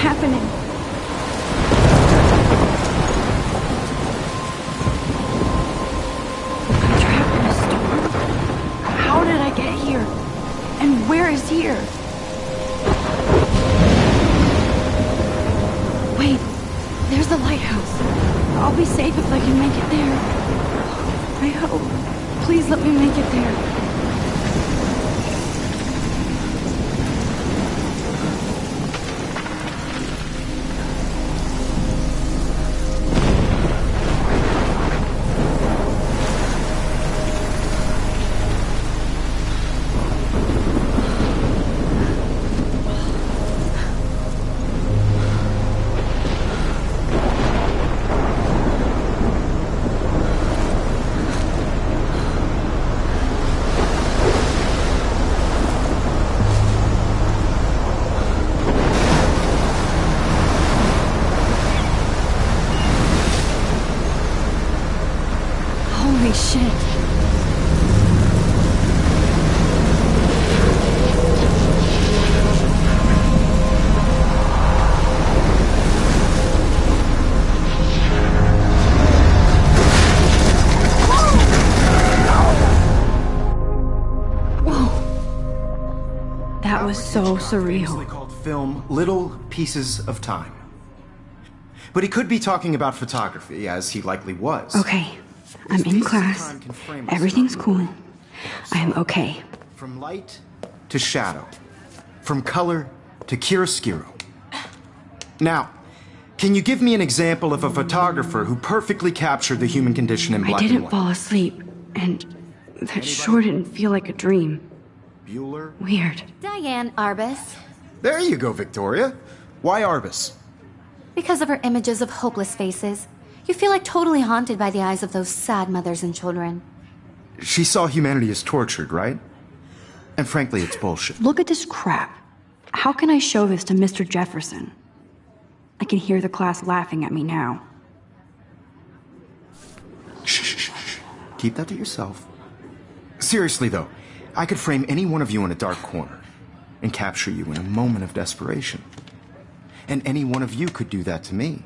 happening? I'm trapped in a storm? How did I get here? And where is here? Wait, there's the lighthouse. I'll be safe if I can make it there. I hope. Please let me make it there. Holy shit. That was so surreal. Called film Little Pieces of Time. But he could be talking about photography, as he likely was. Okay, I'm in class. Everything's cool. I'm okay. From light to shadow. From color to chiaroscuro. Now, can you give me an example of a photographer who perfectly captured the human condition in black and white? I didn't fall asleep, and that sure didn't feel like a dream. Bueller? Weird. Diane Arbus. There you go, Victoria. Why Arbus? Because of her images of hopeless faces. You feel like totally haunted by the eyes of those sad mothers and children. She saw humanity as tortured, right? And frankly, it's bullshit. Look at this crap. How can I show this to Mr. Jefferson? I can hear the class laughing at me now. Shh. Keep that to yourself. Seriously, though, I could frame any one of you in a dark corner and capture you in a moment of desperation. And any one of you could do that to me.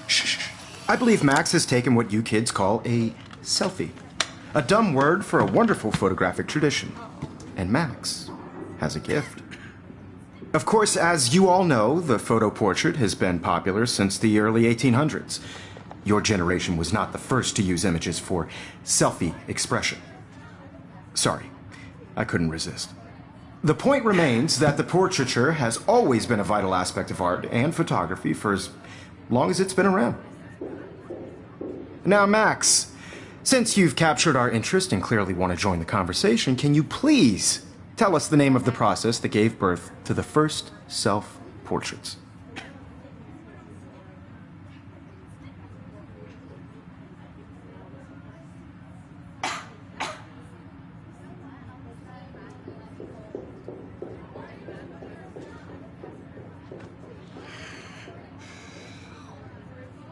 Shh. I believe Max has taken what you kids call a selfie. A dumb word for a wonderful photographic tradition. And Max has a gift. Of course, as you all know, the photo portrait has been popular since the early 1800s. Your generation was not the first to use images for selfie expression. Sorry, I couldn't resist. The point remains that the portraiture has always been a vital aspect of art and photography for as long as it's been around. Now, Max, since you've captured our interest and clearly want to join the conversation, can you please tell us the name of the process that gave birth to the first self-portraits?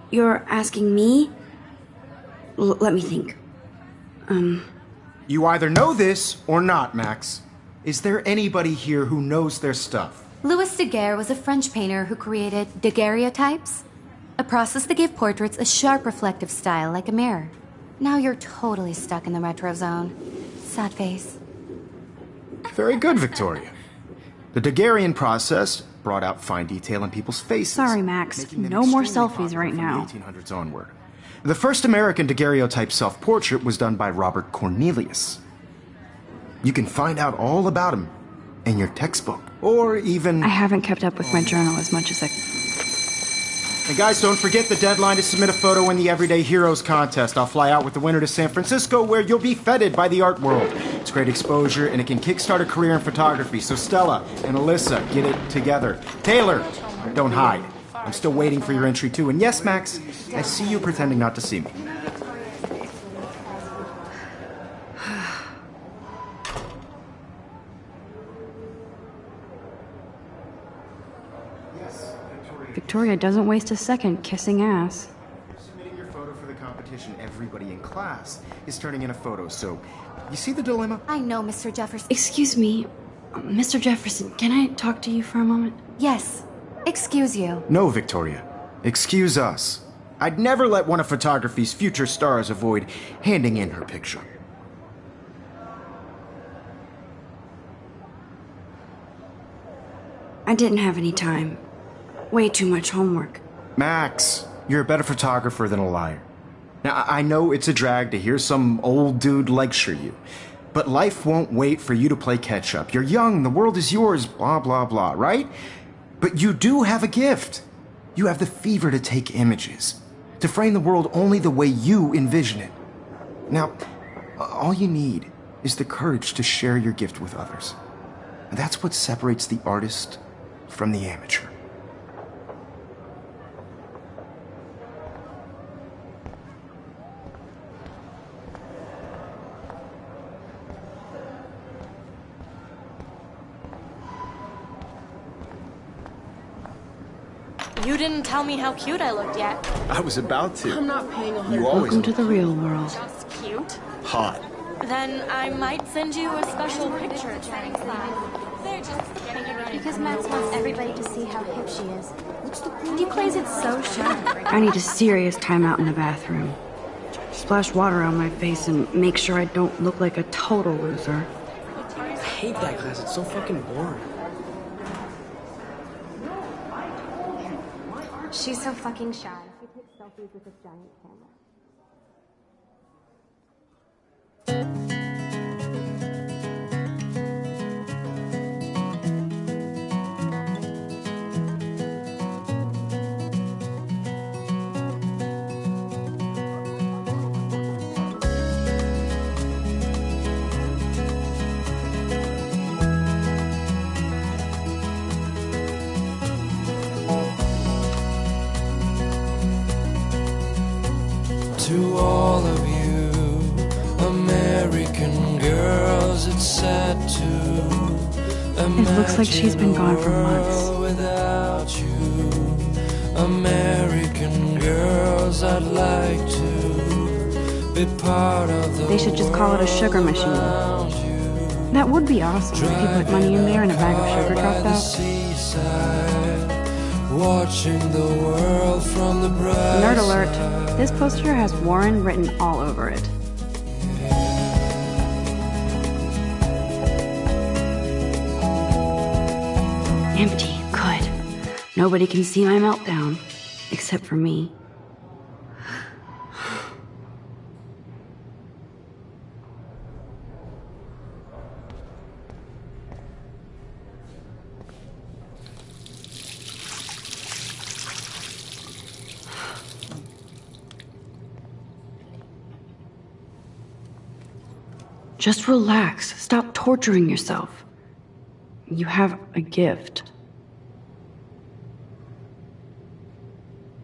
You're asking me? Let me think. You either know this or not, Max. Is there anybody here who knows their stuff? Louis Daguerre was a French painter who created daguerreotypes, a process that gave portraits a sharp reflective style like a mirror. Now you're totally stuck in the retro zone. Sad face. Very good, Victoria. The Daguerrean process brought out fine detail in people's faces. Sorry, Max. making them No more extremely selfies popular right from now. the 1800s onward. The first American daguerreotype self-portrait was done by Robert Cornelius. You can find out all about him in your textbook, or even... I haven't kept up with my journal as much as I... And guys, don't forget the deadline to submit a photo in the Everyday Heroes contest. I'll fly out with the winner to San Francisco, where you'll be feted by the art world. It's great exposure, and it can kickstart a career in photography. So Stella and Alyssa, get it together. Taylor, don't hide. I'm still waiting for your entry, too. And yes, Max, I see you pretending not to see me. Victoria doesn't waste a second kissing ass. Submitting your photo for the competition, everybody in class is turning in a photo, so you see the dilemma? I know, Mr. Jefferson. Excuse me, Mr. Jefferson, can I talk to you for a moment? Yes. Excuse you. No, Victoria. Excuse us. I'd never let one of photography's future stars avoid handing in her picture. I didn't have any time. Way too much homework. Max, you're a better photographer than a liar. Now, I know it's a drag to hear some old dude lecture you, but life won't wait for you to play catch-up. You're young, the world is yours, blah, blah, blah, right? But you do have a gift. You have the fever to take images, to frame the world only the way you envision it. Now, all you need is the courage to share your gift with others. And that's what separates the artist from the amateur. You didn't tell me how cute I looked yet. I was about to. I'm not paying 100. You always Welcome to the real world. Just cute? hot. Then I might send you a special picture training class. They're just getting you ready. Because Max wants everybody to see how hip she is. You plays it so sharp. I need a serious timeout in the bathroom. Splash water on my face and make sure I don't look like a total loser. I hate that class. It's so fucking boring. She's so fucking shy. She takes selfies with this giant camera. To all of you American girls, it's sad to It looks like she's been gone for months. without you. American girls, I'd like to be part of the They should just call it a sugar machine. world you. That would be awesome if you put money in there and a bag of sugar dropped out. Seaside, watching the world from the bright Nerd alert. This poster has Warren written all over it. Empty. Good. Nobody can see my meltdown. Except for me. Just relax. Stop torturing yourself. You have a gift.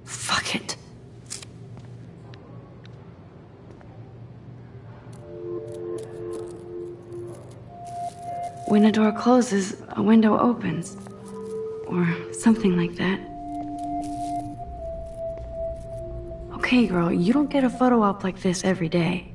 Fuck it. When a door closes, a window opens. Or something like that. Okay, girl, you don't get a photo op like this every day.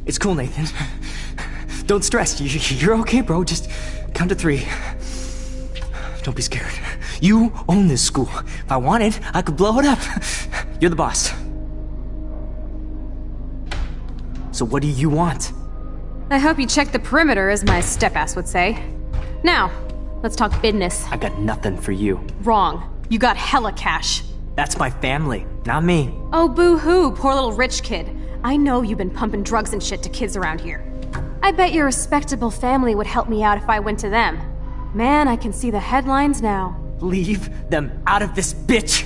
It's cool, Nathan. Don't stress. You're okay, bro. Just count to 3. Don't be scared. You own this school. If I wanted, I could blow it up. You're the boss. So what do you want? I hope you checked the perimeter, as my step-ass would say. Now, let's talk business. I got nothing for you. Wrong. You got hella cash. That's my family, not me. Oh, boo-hoo, poor little rich kid. I know you've been pumping drugs and shit to kids around here. I bet your respectable family would help me out if I went to them. Man, I can see the headlines now. Leave them out of this bitch!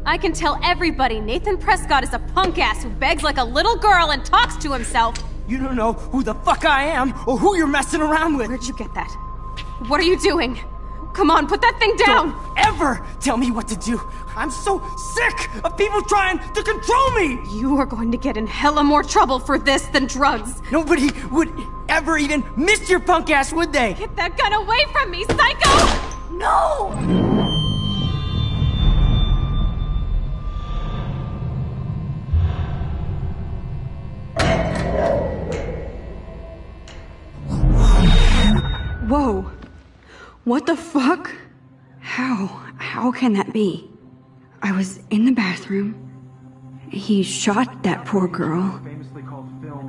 I can tell everybody Nathan Prescott is a punk ass who begs like a little girl and talks to himself. You don't know who the fuck I am or who you're messing around with. Where'd you get that? What are you doing? Come on, put that thing down! Don't ever tell me what to do. I'm so sick of people trying to control me. You are going to get in hella more trouble for this than drugs. Nobody would ever even miss your punk ass, would they? Get that gun away from me, psycho! No! Whoa. What the fuck? How can that be? I was in the bathroom. He shot that poor girl.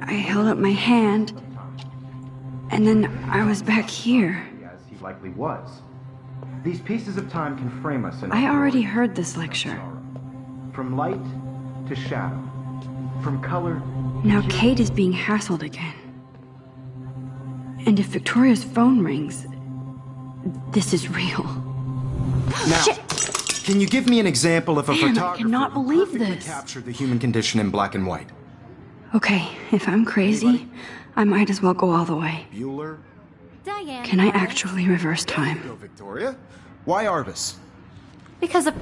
I held up my hand. And then I was back here. As he likely was. These pieces of time can frame us in I already heard this lecture. From light to shadow. From color. Now Kate is being hassled again. And if Victoria's phone rings, this is real. Now, Shit! Can you give me an example of a Man, I photographer cannot who believe perfectly this. captured the human condition in black and white? Okay, if I'm crazy, I might as well go all the way. Bueller? Diane. Can I actually reverse time? Go, Victoria. Why Arbus? Because of...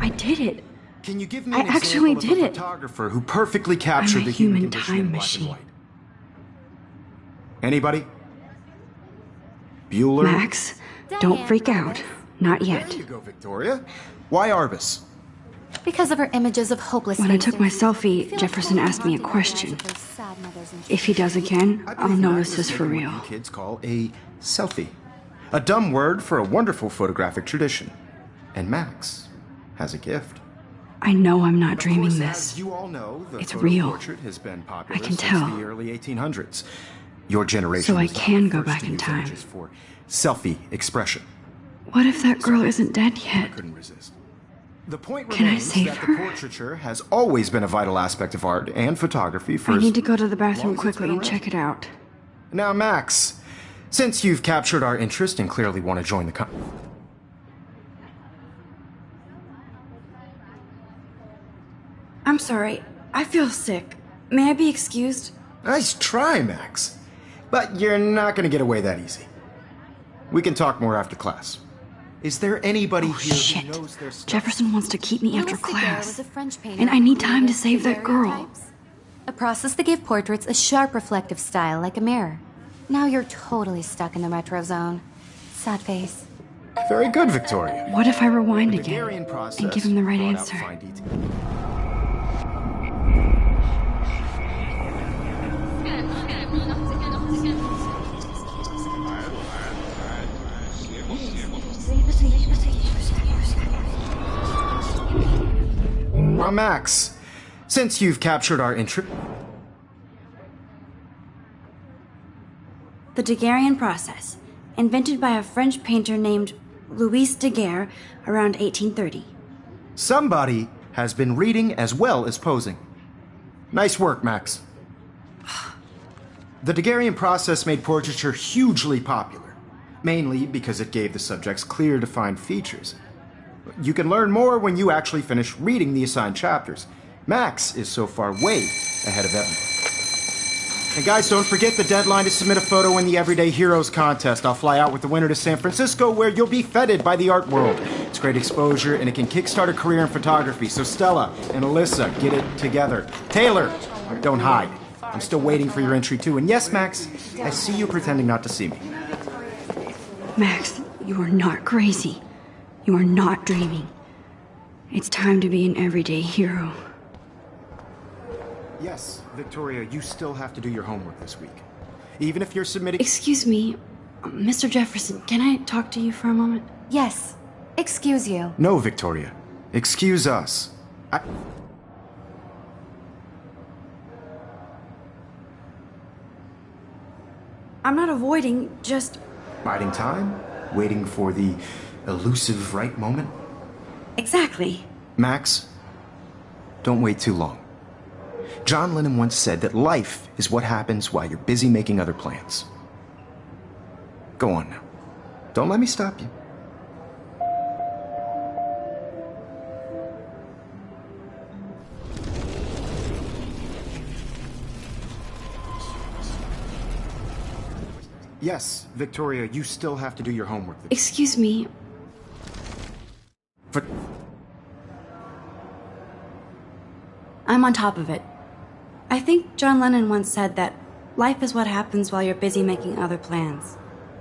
I did it. Can you give me I an actually example did of a it. photographer who perfectly captured I'm a the human human condition time in black machine. and white? Anybody? Bueller? Max, don't freak out. Not There yet. you go, Victoria. Why Arbus? Because of her images of hopeless When I faces. took my selfie, I feel Jefferson like asked me a haunting the question. eyes of those sad mothers and If he does again, I I'll believe know Max this is is for making real. what you kids call a selfie. A dumb word for a wonderful photographic tradition. And Max has a gift. I know I'm not Of dreaming course, this. As you all know, the It's photo real. portrait has been popular I can since tell. the early 1800s. Your generation So I was not can the go first back to in use time. images for selfie expression. What if that girl isn't dead I yet? couldn't resist. The point Can I remains save that her? the portraiture has always been a vital aspect of art and photography for I as need to go to the long bathroom as it's quickly been and around. check it out. Now, Max, since you've captured our interest and clearly want to join the I'm sorry. I feel sick. May I be excused? Nice try, Max. But you're not going to get away that easy. We can talk more after class. Is there anybody Oh, here shit. who knows their stuff? Jefferson wants to keep me after Louis Daguerre class. was a French painter And I who need time to created save that girl. daguerreotypes, a process that gave portraits a sharp reflective style like a mirror. Now you're totally stuck in the retro zone. Sad face. Very good, Victoria. What if I rewind The again Daguerrean process and give him the right brought out answer? fine detail. Well, Max, since you've captured our interest... The Daguerrean process, invented by a French painter named Louis Daguerre around 1830. Somebody has been reading as well as posing. Nice work, Max. The Daguerrean process made portraiture hugely popular, mainly because it gave the subjects clear, defined features. You can learn more when you actually finish reading the assigned chapters. Max is so far way ahead of everyone. And guys, don't forget the deadline to submit a photo in the Everyday Heroes contest. I'll fly out with the winner to San Francisco, where you'll be feted by the art world. It's great exposure, and it can kickstart a career in photography. So Stella and Alyssa, get it together. Taylor, don't hide. I'm still waiting for your entry too. And yes, Max, I see you pretending not to see me. Max, you are not crazy. You are not dreaming. It's time to be an everyday hero. Yes, Victoria, you still have to do your homework this week. Even if you're submitting... Excuse me, Mr. Jefferson, can I talk to you for a moment? Yes. Excuse you. No, Victoria. Excuse us. I'm not avoiding, just... Biding time? Waiting for the elusive right moment? Exactly. Max, don't wait too long. John Lennon once said that life is what happens while you're busy making other plans. Go on now. Don't Don't let me stop you. Yes, Victoria, you still have to do your homework. Excuse me. But I'm on top of it. I think John Lennon once said that life is what happens while you're busy making other plans.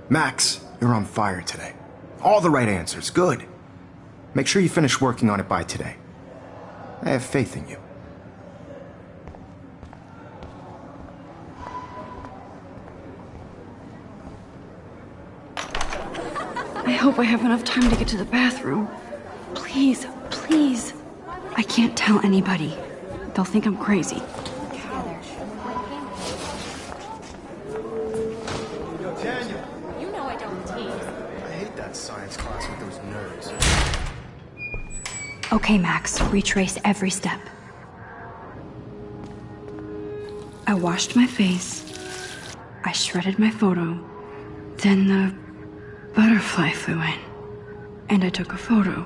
Max, you're on fire today. All the right answers. Good. Make sure you finish working on it by today. I have faith in you. I hope I have enough time to get to the bathroom. Please, please. I can't tell anybody. They'll think I'm crazy. Daniel! You know I don't tease. I hate that science class with those nerds. Okay, Max, retrace every step. I washed my face. I shredded my photo. Then the butterfly flew in. And I took a photo.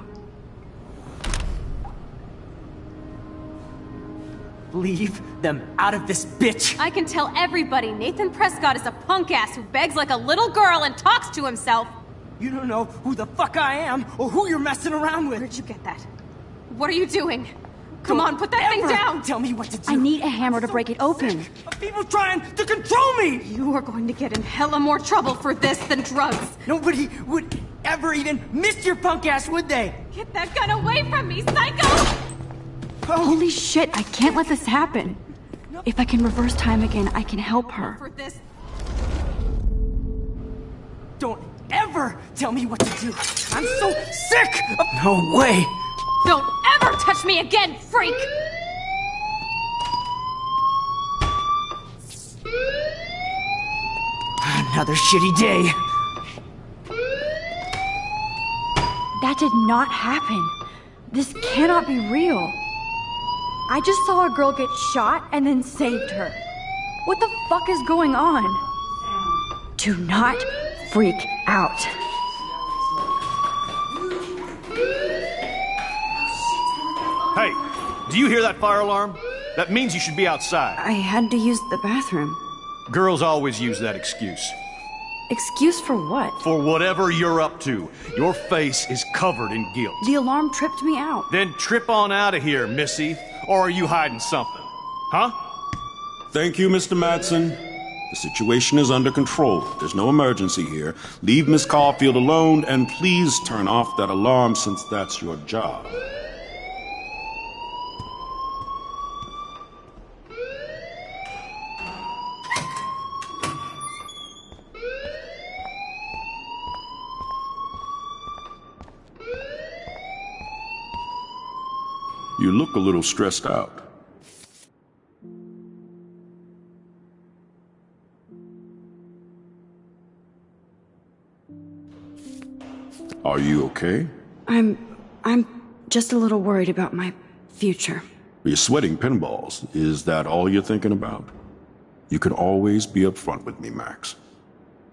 Leave them out of this bitch! I can tell everybody Nathan Prescott is a punk ass who begs like a little girl and talks to himself. You don't know who the fuck I am or who you're messing around with. Where'd you get that? What are you doing? Come on, put that thing down! Tell me what to do. I need a hammer to break it open. People trying to control me! You are going to get in hella more trouble for this than drugs. Nobody would ever even miss your punk ass, would they? Get that gun away from me, psycho! Holy shit, I can't let this happen. If I can reverse time again, I can help her. For this. Don't ever tell me what to do. I'm so sick of... No way! Don't ever touch me again, freak! Another shitty day. That did not happen. This cannot be real. I just saw a girl get shot and then saved her. What the fuck is going on? Do not freak out. Hey, do you hear that fire alarm? That means you should be outside. I had to use the bathroom. Girls always use that excuse. Excuse for what? For whatever you're up to. Your face is covered in guilt. The alarm tripped me out. Then trip on out of here, Missy. Or are you hiding something? Huh? Thank you, Mr. Madsen. The situation is under control. There's no emergency here. Leave Miss Caulfield alone, and please turn off that alarm since that's your job. You look a little stressed out. Are you okay? I'm just a little worried about my future. You're sweating pinballs. Is that all you're thinking about? You can always be upfront with me, Max.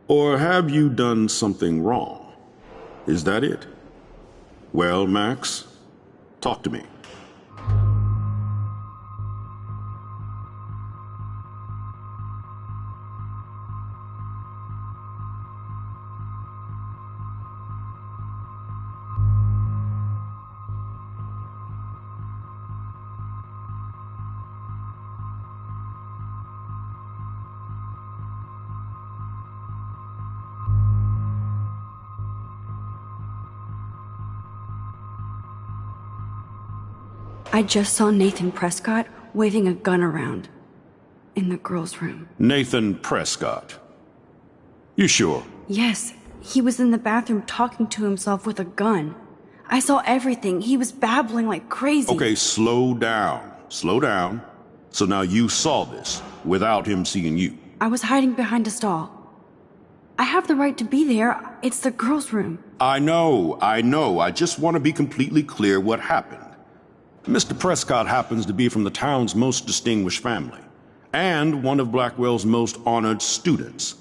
Or have you done something wrong? Is that it? Well, Max, talk to me. I just saw Nathan Prescott waving a gun around in the girls' room. Nathan Prescott. You sure? Yes, he was in the bathroom talking to himself with a gun. I saw everything. He was babbling like crazy. Okay, slow down. Slow down. So now you saw this without him seeing you. I was hiding behind a stall. I have the right to be there. It's the girls' room. I know. I just want to be completely clear what happened. Mr. Prescott happens to be from the town's most distinguished family, and one of Blackwell's most honored students.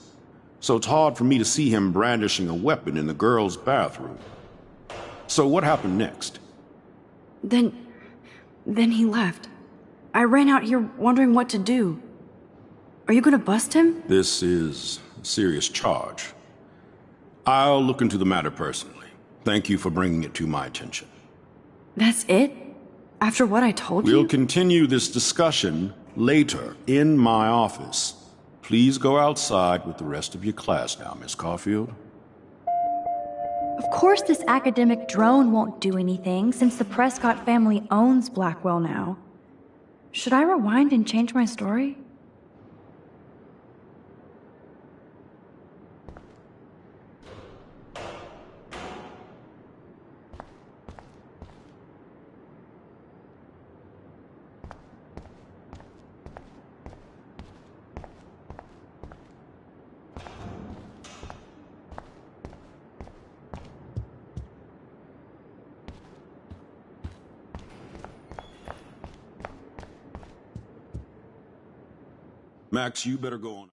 so it's hard for me to see him brandishing a weapon in the girls' bathroom. So what happened next? Then he left. I ran out here wondering what to do. Are you gonna bust him? This is a serious charge. I'll look into the matter personally. Thank you for bringing it to my attention. That's it? After what I told you? We'll continue this discussion later in my office. Please go outside with the rest of your class now, Miss Caulfield. Of course this academic drone won't do anything, since the Prescott family owns Blackwell now. Should I rewind and change my story? Max, you better go on.